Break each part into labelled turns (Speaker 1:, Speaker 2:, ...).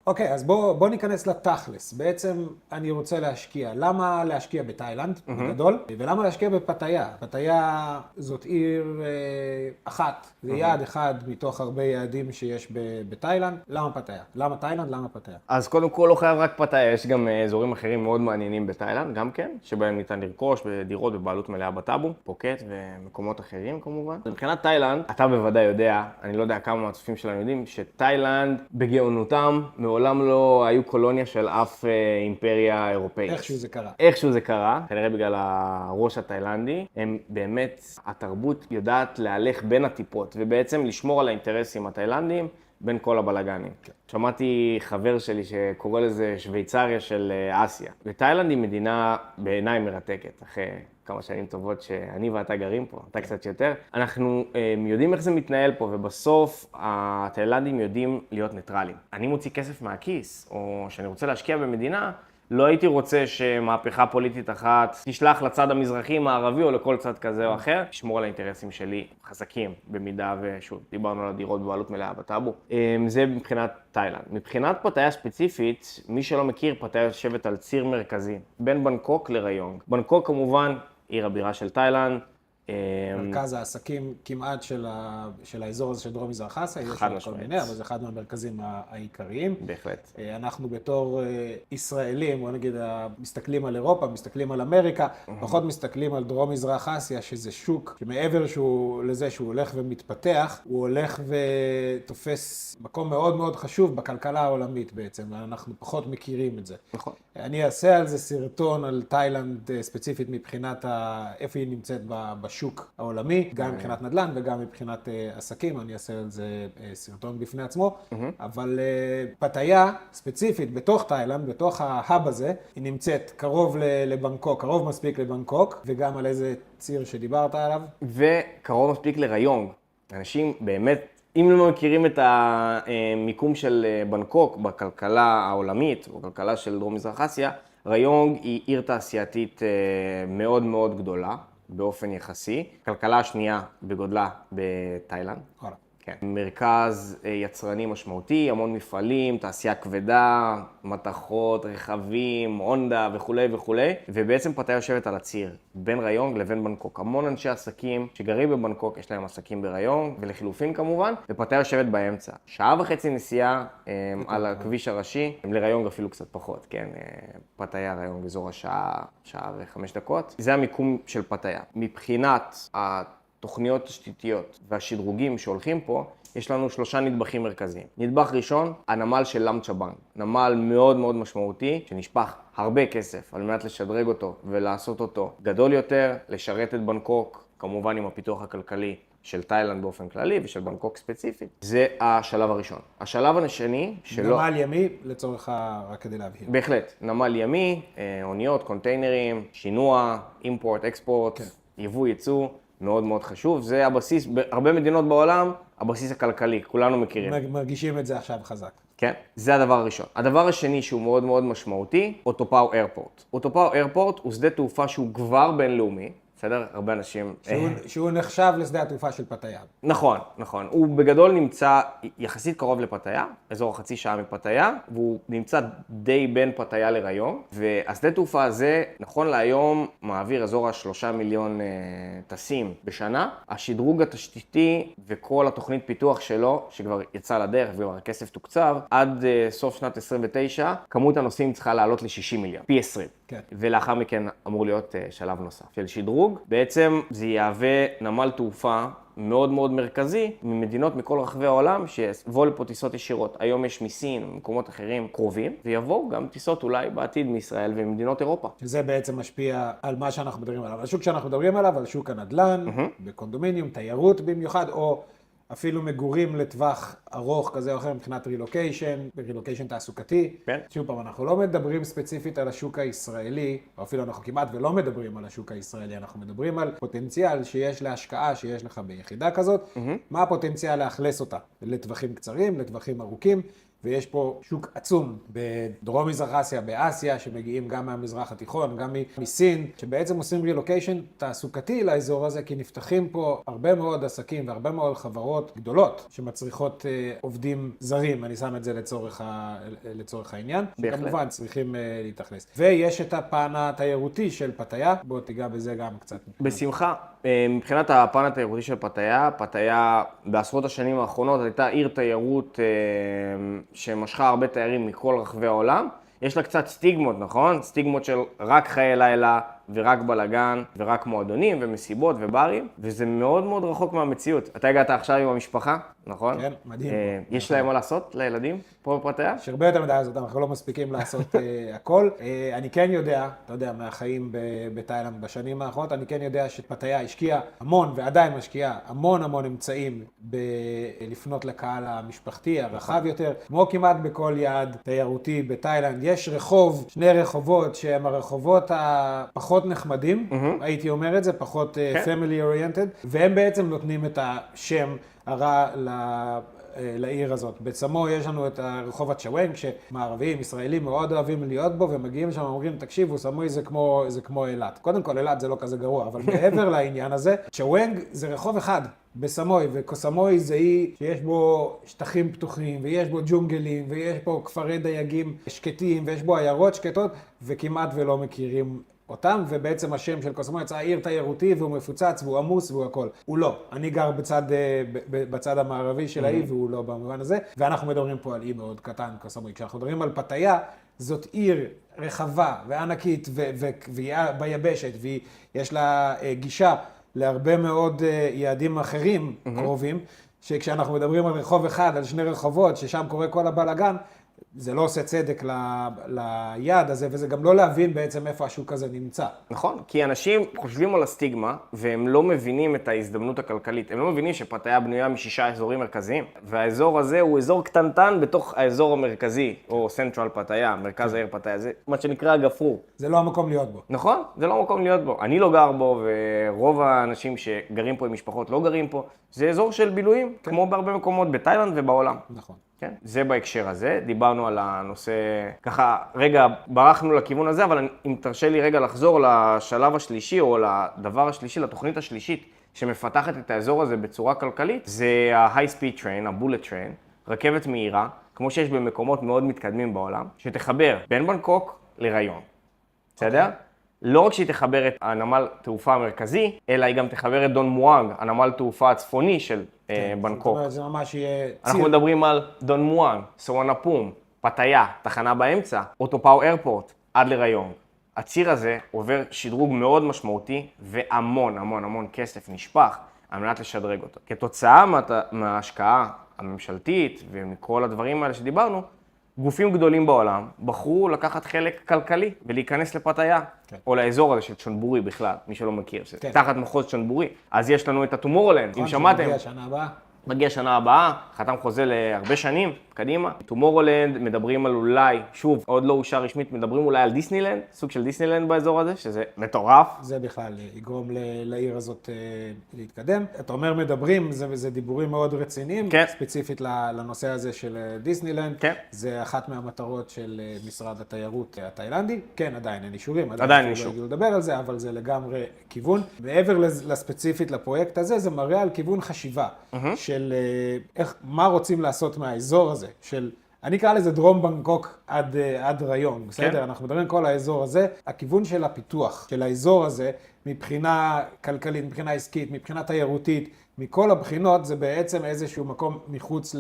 Speaker 1: אוקיי, אז בוא ניכנס לתכלס. בעצם אני רוצה להשקיע. למה להשקיע בתאילנד, בגדול? ולמה להשקיע בפתאיה? פתאיה זאת עיר אחת. זה יעד אחד מתוך הרבה יעדים שיש בתאילנד. למה פתאיה? למה תאילנד? למה פתאיה?
Speaker 2: אז קודם כל לא חייב רק פתאיה, יש גם אזורים אחרים מאוד מעניינים בתאילנד, גם כן, שבהם ניתן לרכוש בדירות בבעלות מלאה בטאבו, פוקט ומקומות אחרים כמובן. מבחינת תאילנד, אתה בוודאי יודע, אני לא יודע כמה מהצופים שלנו יודעים, שתאילנד בגאונותם מעולם לא היו קולוניה של אף אימפריה אירופאית.
Speaker 1: איכשהו זה קרה.
Speaker 2: איכשהו זה קרה, כנראה בגלל הראש התאילנדי. הם באמת, התרבות יודעת להלך בין הטיפות, ובעצם לשמור על האינטרסים התאילנדים בין כל הבלגנים. כן. שמעתי חבר שלי שקורא לזה שוויצריה של אסיה. ותאילנד היא מדינה בעיניי מרתקת, אחרי כמה שנים טובות שאני ואתה גרים פה, אתה קצת יותר. אנחנו יודעים איך זה מתנהל פה, ובסוף התאילנדים יודעים להיות ניטרלים. אני מוציא כסף מהכיס, או שאני רוצה להשקיע במדינה, לא הייתי רוצה שמהפכה פוליטית אחת תשלח לצד המזרחי, מערבי או לכל צד כזה או אחר. תשמור על האינטרסים שלי חזקים, במידה ושוב, דיברנו על הדירות בבעלות מלאה בטאבו. זה מבחינת תאילנד. מבחינת פתאיה ספציפית, מי שלא מכיר, פתאיה יושבת על ציר מרכזי, בין בנקוק לריונג. בנקוק כמובן עיר הבירה של תאילנד.
Speaker 1: מרכז העסקים כמעט של האזור הזה של דרום מזרח אסיה, יש לו כל מיני, אבל זה אחד מהמרכזים העיקריים.
Speaker 2: בהחלט.
Speaker 1: אנחנו בתור ישראלים, בוא נגיד, מסתכלים על אירופה, מסתכלים על אמריקה, פחות מסתכלים על דרום מזרח אסיה, שזה שוק שמעבר לזה שהוא הולך ומתפתח, הוא הולך ותופס מקום מאוד מאוד חשוב בכלכלה העולמית בעצם, ואנחנו פחות מכירים את זה.
Speaker 2: נכון.
Speaker 1: אני אעשה על זה סרטון על תאילנד ספציפית מבחינת איפה היא נמצאת בשוק העולמי, גם מבחינת נדל"ן וגם מבחינת עסקים, אני אעשה על זה סרטון בפני עצמו, אבל פתאיה ספציפית בתוך תאילנד, בתוך ההאב הזה, היא נמצאת קרוב לבנקוק, קרוב מספיק לבנקוק, וגם על איזה ציר שדיברת עליו.
Speaker 2: וקרוב מספיק לריונג. אנשים באמת, אם לא מכירים את המיקום של בנקוק בכלכלה העולמית, או בכלכלה של דרום מזרח אסיה, ריונג היא עיר תעשייתית מאוד מאוד גדולה, באופן יחסי. כלכלה השנייה בגודלה בתאילנד.
Speaker 1: וואלה.
Speaker 2: כן. מרכז יצרני משמעותי, המון מפעלים, תעשייה כבדה, מתכות, רכבים, הונדה וכו' וכו'. ובעצם פתאיה יושבת על הציר בין ריונג לבין בנקוק. המון אנשי עסקים שגרים בבנקוק, יש להם עסקים בריונג, ולחילופין כמובן, ופתאיה יושבת באמצע. שעה וחצי נסיעה על הכביש הראשי, לריונג אפילו קצת פחות, כן? פתאיה ריונג אזור השעה, שעה ו5 דקות. זה המיקום של פתאיה. מבחינת תוכניות תשתיתיות והשדרוגים שהולכים פה, יש לנו 3 נדבכים מרכזיים. נדבך ראשון, הנמל של לאם צ'באנג. נמל מאוד מאוד משמעותי, שנשפך הרבה כסף על מנת לשדרג אותו ולעשות אותו גדול יותר, לשרת את בנקוק, כמובן עם הפיתוח הכלכלי של תאילנד באופן כללי ושל בנקוק ספציפית. זה השלב הראשון. השלב השני שלא...
Speaker 1: נמל ימי, לצורך רק כדי להבהיר.
Speaker 2: בהחלט. נמל ימי, אוניות, קונטיינרים, שינוע, אימפורט, אקספורט, יבוא, ייצוא. מאוד מאוד חשוב, זה הבסיס, בהרבה מדינות בעולם, הבסיס הכלכלי, כולנו מכירים.
Speaker 1: מרגישים את זה עכשיו חזק.
Speaker 2: כן, זה הדבר הראשון. הדבר השני שהוא מאוד מאוד משמעותי, אוטופאו איירפורט. אוטופאו איירפורט הוא שדה תעופה שהוא כבר בינלאומי, בסדר? הרבה אנשים...
Speaker 1: שהוא נחשב לשדה התעופה של פתאיה.
Speaker 2: נכון, נכון. הוא בגדול נמצא יחסית קרוב לפתאיה, אזור חצי שעה מפתאיה, והוא נמצא די בין פתאיה לריונג, והשדה תעופה הזה, נכון להיום, מעביר אזור 3 מיליון טסים בשנה. השדרוג התשתיתי וכל התוכנית פיתוח שלו, שכבר יצא לדרך וכבר הכסף תוקצב, עד סוף שנת 29, כמות הנוסעים צריכה לעלות ל-60 מיליון, פי 20.
Speaker 1: כן.
Speaker 2: ולאחר מכן אמור להיות שלב נוסף של שדרוג. בעצם זה יהווה נמל תעופה מאוד מאוד מרכזי ממדינות מכל רחבי העולם שיבואו לפה טיסות ישירות. היום יש מסין ומקומות אחרים קרובים, ויבואו גם טיסות אולי בעתיד מישראל וממדינות אירופה.
Speaker 1: שזה בעצם משפיע על מה שאנחנו מדברים עליו. השוק שאנחנו מדברים עליו, על שוק הנדל"ן, בקונדומיניום, תיירות במיוחד, או אפילו מגורים לטווח ארוך כזה או אחר מבחינת רילוקיישן תעסוקתי.
Speaker 2: כן.
Speaker 1: שוב פעם, אנחנו לא מדברים ספציפית על השוק הישראלי, או אפילו אנחנו כמעט ולא מדברים על השוק הישראלי, אנחנו מדברים על פוטנציאל שיש להשקעה שיש לך ביחידה כזאת, מה הפוטנציאל לאכלס אותה לטווחים קצרים, לטווחים ארוכים, ויש פה שוק עצום בדרום מזרח אסיה, באסיה, שמגיעים גם מהמזרח התיכון, גם מסין, שבעצם עושים רילוקיישן תעסוקתי לאזור הזה, כי נפתחים פה הרבה מאוד עסקים והרבה מאוד חברות גדולות שמצריכות עובדים זרים, אני שם את זה לצורך העניין, שכמובן צריכים להתאכלס. ויש את הפן התיירותי של פתאיה, בוא תיגע בזה גם קצת.
Speaker 2: בשמחה. מבחינת הפן התיירותי של פתאיה, פתאיה בעשרות השנים האחרונות הייתה עיר תיירות שמשכה הרבה תיירים מכל רחבי העולם. יש לה קצת סטיגמות, נכון? סטיגמות של רק חיי לילה ורק בלגן ורק מועדונים ומסיבות וברים, וזה מאוד מאוד רחוק מהמציאות. אתה הגעת עכשיו עם המשפחה, נכון?
Speaker 1: כן, מדהים.
Speaker 2: יש להם מה לעשות לילדים פה בפתאיה?
Speaker 1: יש הרבה יותר מדי לעשות, אנחנו לא מספיקים לעשות הכל. אני כן יודע, אתה יודע, מהחיים בתאילנד בשנים האחרונות, אני כן יודע שפתאיה השקיעה המון ועדיין משקיעה המון אמצעים לפנות לקהל המשפחתי, הרחב יותר. כמו כמעט בכל יעד תיירותי בתאילנד, יש רחוב, שני רחובות שהם הרחובות הפחות נחמדים, הייתי אומר את זה, פחות family oriented, והם בעצם נותנים את השם הרע לעיר הזאת. בצמו יש לנו את הרחוב הצ'וואנג, שמערבים, ישראלים מאוד אוהבים להיות בו, ומגיעים שם ואומרים, תקשיבו, סמוי זה כמו אילת. קודם כל, אילת זה לא כזה גרוע, אבל מעבר לעניין הזה, צ'וואנג זה רחוב אחד בסמוי, וסמוי זה אי שיש בו שטחים פתוחים, ויש בו ג'ונגלים, ויש בו כפרי דייגים שקטים, ויש בו עיירות שקטות, וכמעט ולא מכירים אותם, ובעצם השם של קוסמו יצא עיר תיירותי, והוא מפוצץ, והוא עמוס, והוא הכל. הוא לא. אני גר בצד המערבי של האי, והוא לא במובן הזה, ואנחנו מדברים פה על אי מאוד קטן, קוסמו. כשאנחנו מדברים על פתאיה, זאת עיר רחבה וענקית, וביבשת, ויש לה גישה להרבה מאוד יעדים אחרים קרובים, שכשאנחנו מדברים על רחוב אחד, על שני רחובות, ששם קורה כל הבלגן, זה לא עושה צדק ליעד הזה, וזה גם לא להבין בעצם איפה השוק הזה נמצא.
Speaker 2: נכון, כי אנשים חושבים על הסטיגמה, והם לא מבינים את ההזדמנות הכלכלית. הם לא מבינים שפתאיה בנויה מ6 אזורים מרכזיים, והאזור הזה הוא אזור קטנטן בתוך האזור המרכזי, או סנטרל פתאיה, מרכז העיר פתאיה, זה מה שנקרא גפרור.
Speaker 1: זה לא המקום להיות בו.
Speaker 2: נכון, זה לא המקום להיות בו. אני לא גר בו, ורוב האנשים שגרים פה עם משפחות לא גרים פה. זה אזור של בילויים, כמו בהרבה מקומות בתאילנד ובעולם.
Speaker 1: נכון.
Speaker 2: כן, זה בהקשר הזה, דיברנו על הנושא, ככה, רגע, ברחנו לכיוון הזה, אבל אם תרשה לי רגע לחזור לשלב השלישי, או לדבר השלישי, לתוכנית השלישית, שמפתחת את האזור הזה בצורה כלכלית, זה ה-high speed train, ה-bullet train, רכבת מהירה, כמו שיש במקומות מאוד מתקדמים בעולם, שתחבר בין בנקוק לריון. בסדר? לא רק שהיא תחבר את הנמל תעופה המרכזי, אלא היא גם תחבר את דון מואנג, הנמל תעופה הצפוני של בנקוק. זאת אומרת,
Speaker 1: זה ממש יהיה ציר.
Speaker 2: אנחנו מדברים על דון מואנג, סוואנפום, פתאיה, תחנה באמצע, אוטופאו איירפורט, עד לריון. הציר הזה עובר שדרוג מאוד משמעותי, והמון כסף נשפך על מנת לשדרג אותו. כתוצאה מההשקעה הממשלתית ומכל הדברים האלה שדיברנו, גופים גדולים בעולם בחרו לקחת חלק כלכלי ולהיכנס לפתאיה, או לאזור הזה של צ'ונבורי בכלל, מי שלא מכיר, תחת מחוז צ'ונבורי. אז יש לנו את הטומורולנד, אם שמעתם.
Speaker 1: מגיע שנה הבאה.
Speaker 2: מגיע שנה הבאה, חתם חוזה להרבה שנים, קדימה. טומורולנד מדברים על אולי, שוב, עוד לא אושר רשמית, מדברים אולי על דיסנילנד, סוג של דיסנילנד באזור הזה, שזה מטורף.
Speaker 1: זה בכלל יגרום לעיר הזאת להתקדם. אתה אומר מדברים, זה דיבורים מאוד רציניים,
Speaker 2: כן.
Speaker 1: ספציפית לנושא הזה של דיסנילנד.
Speaker 2: כן.
Speaker 1: זה אחת מהמטרות של משרד התיירות התאילנדי. כן, עדיין אין אישורים,
Speaker 2: עדיין אין אישור.
Speaker 1: לא הגיעו לדבר על זה, אבל זה לגמרי כיוון. מעבר לספציפית לפרויקט הזה, זה מראה על כיוון חשיבה של מה רוצים לעשות מהאזור הזה, של, אני אקרא לזה דרום בנקוק עד ריון, בסדר? אנחנו מדברים כל האזור הזה, הכיוון של הפיתוח של האזור הזה, מבחינה כלכלית, מבחינה עסקית, מבחינה תיירותית, מכל הבחינות, זה בעצם איזשהו מקום מחוץ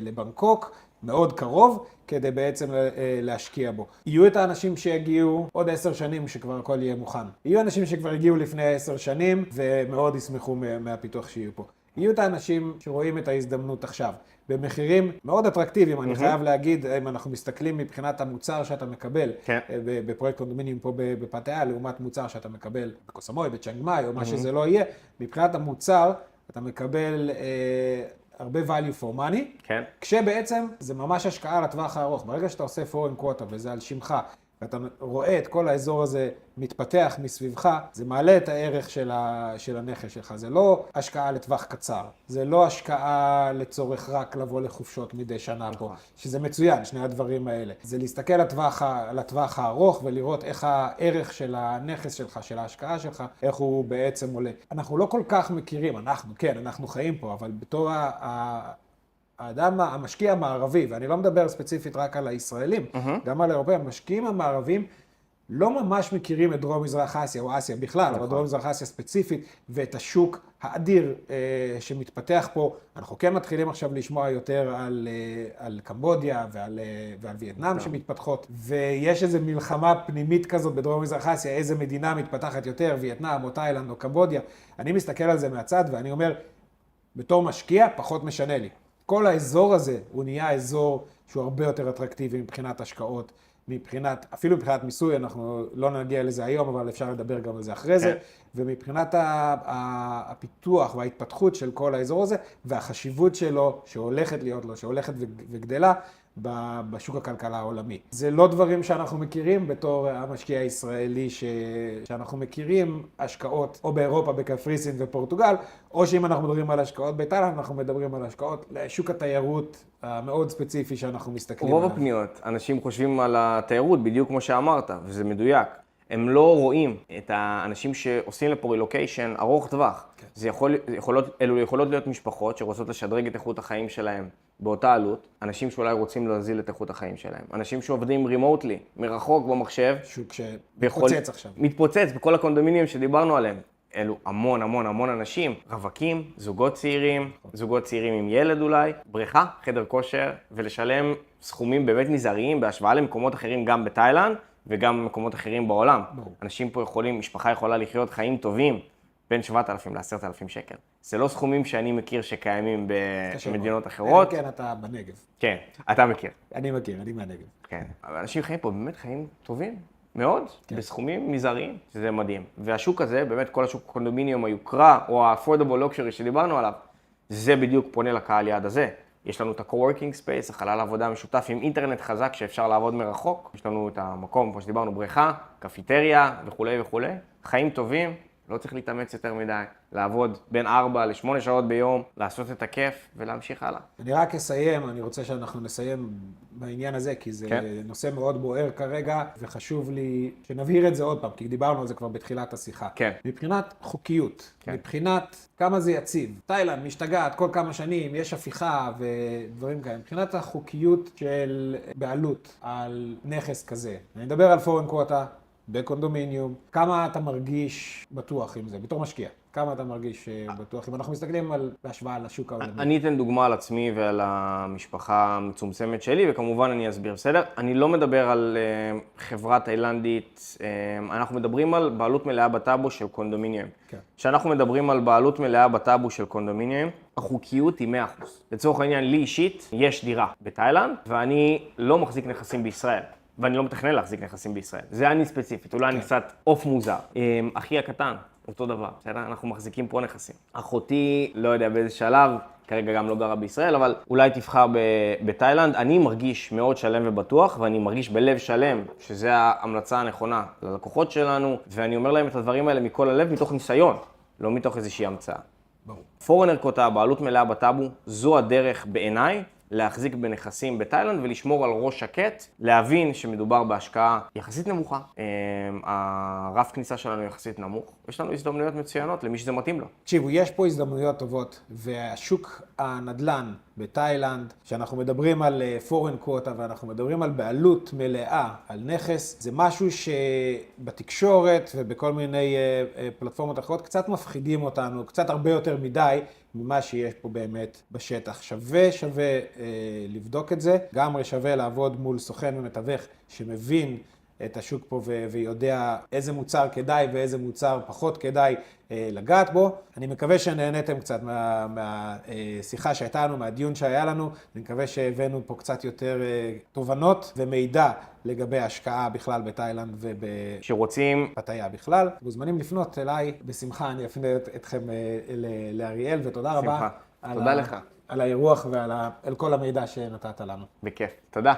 Speaker 1: לבנקוק, מאוד קרוב, כדי בעצם להשקיע בו. יהיו את האנשים שיגיעו עוד 10 שנים שכבר הכל יהיה מוכן. יהיו אנשים שכבר הגיעו לפני 10 שנים, ומאוד ישמחו מהפיתוח שיהיו פה. יהיו את האנשים שרואים את ההזדמנות עכשיו, במחירים מאוד אטרקטיביים, אני חייב להגיד, אם אנחנו מסתכלים מבחינת המוצר שאתה מקבל, בפרויקט קונדומיניום פה בפתאיה, לעומת מוצר שאתה מקבל בקוסמוי, בצ'אנג מאי, או מה שזה לא יהיה, מבחינת המוצר אתה מקבל הרבה value for money, כשבעצם זה ממש השקעה לטווח הארוך. ברגע שאתה עושה foreign quota וזה על שמך, ואתה רואה את כל האזור הזה מתפתח מסביבך, זה מעלה את הערך של הנכס שלך. זה לא השקעה לטווח קצר, זה לא השקעה לצורך רק לבוא לחופשות מדי שנה פה, שזה מצוין, שני הדברים האלה. זה להסתכל לטווח הארוך ולראות איך הערך של הנכס שלך, של ההשקעה שלך, איך הוא בעצם עולה. אנחנו לא כל כך מכירים, אנחנו חיים פה, אבל בתור האדם, המשקיע המערבי, ואני לא מדבר ספציפית רק על הישראלים, גם על האירופאים, המשקיעים המערבים לא ממש מכירים את דרום מזרח אסיה או אסיה בכלל, אבל דרום מזרח אסיה ספציפית, ואת השוק האדיר שמתפתח פה. אנחנו כן מתחילים עכשיו לשמוע יותר על קמבודיה ועל וייטנאם שמתפתחות, ויש איזו מלחמה פנימית כזאת בדרום מזרח אסיה, איזה מדינה מתפתחת יותר, וייטנאם או תאילנד או קמבודיה. אני מסתכל על זה מהצד ואני אומר, בתור משקיע פחות משנה לי. כל האזור הזה הוא נהיה אזור שהוא הרבה יותר אטרקטיבי מבחינת השקעות, אפילו מבחינת מיסוי, אנחנו לא נגיע לזה היום, אבל אפשר לדבר גם על זה אחרי זה, ומבחינת הפיתוח וההתפתחות של כל האזור הזה, והחשיבות שלו, שהולכת להיות לו, שהולכת וגדלה, בשוק הכלכלה העולמי. זה לא דברים שאנחנו מכירים בתור המשקיע הישראלי, שאנחנו מכירים השקעות או באירופה, בקפריסין ופורטוגל, או שאם אנחנו מדברים על השקעות בתאילנד, אנחנו מדברים על השקעות לשוק התיירות המאוד ספציפי שאנחנו מסתכלים עליו.
Speaker 2: רוב הפניות, אנשים חושבים על התיירות בדיוק כמו שאמרת, וזה מדויק. הם לא רואים את האנשים שעושים לפה רילוקיישן ארוך טווח. אלו יכולות להיות משפחות שרוצות לשדרג את איכות החיים שלהם באותה עלות, אנשים שאולי רוצים להזיל את איכות החיים שלהם, אנשים שעובדים רימוטלי, מרחוק במחשב.
Speaker 1: שוק שמתפוצץ עכשיו.
Speaker 2: מתפוצץ בכל הקונדומיניום שדיברנו עליהם. אלו המון אנשים, רווקים, זוגות צעירים עם ילד אולי, בריכה, חדר כושר, ולשלם סכומים באמת מזעריים בהשוואה למקומות אחרים גם בתאילנד וגם במקומות אחרים בעולם. אנשים פה משפחה יכולה לחיות חיים טובים בין 7,000 ל-10,000 שקל. זה לא סכומים שאני מכיר שקיימים במדינות אחרות.
Speaker 1: כן, אתה בנגב.
Speaker 2: כן, אתה מכיר.
Speaker 1: אני מכיר, אני מהנגב.
Speaker 2: כן, אבל אנשים חיים פה באמת חיים טובים. מאוד, בסכומים מזעריים, שזה מדהים. והשוק הזה, באמת כל השוק קונדומיניום, היוקרה, או ה-affordable luxury שדיברנו עליו, זה בדיוק פונה לקהל יעד הזה. יש לנו את ה-coworking space, החלל העבודה המשותף עם אינטרנט חזק שאפשר לעבוד מרחוק. יש לנו את המקום, כמו שדיברנו, בריכה, קפיטריה וכו'. חיים טובים, לא צריך להתאמץ יותר מדי, לעבוד בין 4 ל-8 שעות ביום, לעשות את הכיף ולהמשיך הלאה.
Speaker 1: אני רק אסיים, אני רוצה שאנחנו נסיים בעניין הזה, כי זה נושא מאוד בוער כרגע, וחשוב לי שנבהיר את זה עוד פעם, כי דיברנו על זה כבר בתחילת השיחה.
Speaker 2: כן.
Speaker 1: מבחינת חוקיות, מבחינת כמה זה יציב. תאילנד משתגעת כל כמה שנים, יש הפיכה ודברים כאלה. מבחינת החוקיות של בעלות על נכס כזה. אני מדבר על פורן קווטה, בקונדומיניום, כמה אתה מרגיש בטוח עם זה, בתור משקיע? כמה אתה מרגיש בטוח? אם אנחנו מסתכלים בהשוואה לשוק העולמי.
Speaker 2: אני אתן דוגמה על עצמי ועל המשפחה המצומצמת שלי, וכמובן אני אסביר, בסדר? אני לא מדבר על חברה תאילנדית, אנחנו מדברים על בעלות מלאה בטאבו של קונדומיניום. כשאנחנו מדברים על בעלות מלאה בטאבו של קונדומיניום, החוקיות היא 100%. לצורך העניין, לי אישית יש דירה בתאילנד, ואני לא מחזיק נכסים בישראל. ואני לא מתכנן להחזיק נכסים בישראל. זה אני ספציפית, אולי אני קצת אוף מוזר. אחי הקטן, אותו דבר, בסדר? אנחנו מחזיקים פה נכסים. אחותי, לא יודע באיזה שלב, כרגע גם לא גרה בישראל, אבל אולי תבחר בתאילנד. אני מרגיש מאוד שלם ובטוח, ואני מרגיש בלב שלם, שזו ההמלצה הנכונה ללקוחות שלנו, ואני אומר להם את הדברים האלה מכל הלב, מתוך ניסיון, לא מתוך איזושהי המצאה.
Speaker 1: ברור.
Speaker 2: פורנר קווטה, בעלות מלאה בטאבו, זו הדרך בעיניי, להחזיק בנכסים בתאילנד ולשמור על ראש שקט, להבין שמדובר בהשקעה יחסית נמוכה. הרף כניסה שלנו יחסית נמוך. יש לנו הזדמנויות מצוינות למי שזה מתאים לו.
Speaker 1: תקשיבו, יש פה הזדמנויות טובות, והשוק הנדל"ן בתאילנד, שאנחנו מדברים על פורן קווטה ואנחנו מדברים על בעלות מלאה על נכס, זה משהו שבתקשורת ובכל מיני פלטפורמות אחרות קצת מפחידים אותנו, קצת הרבה יותר מדי ממה שיש פה באמת בשטח. שווה לבדוק את זה, גם שווה לעבוד מול סוכן ומתווך שמבין את השוק פה ויודע איזה מוצר כדאי ואיזה מוצר פחות כדאי לגעת בו. אני מקווה שנהניתם קצת מהשיחה שהייתה לנו, מהדיון שהיה לנו. אני מקווה שהבאנו פה קצת יותר תובנות ומידע לגבי ההשקעה בכלל בתאילנד ובפתאיה בכלל. מוזמנים לפנות אליי, בשמחה אני אפנה אתכם לאריאל, ותודה רבה.
Speaker 2: תודה לך.
Speaker 1: על האירוח ועל כל המידע שנתת לנו.
Speaker 2: בכיף. תודה.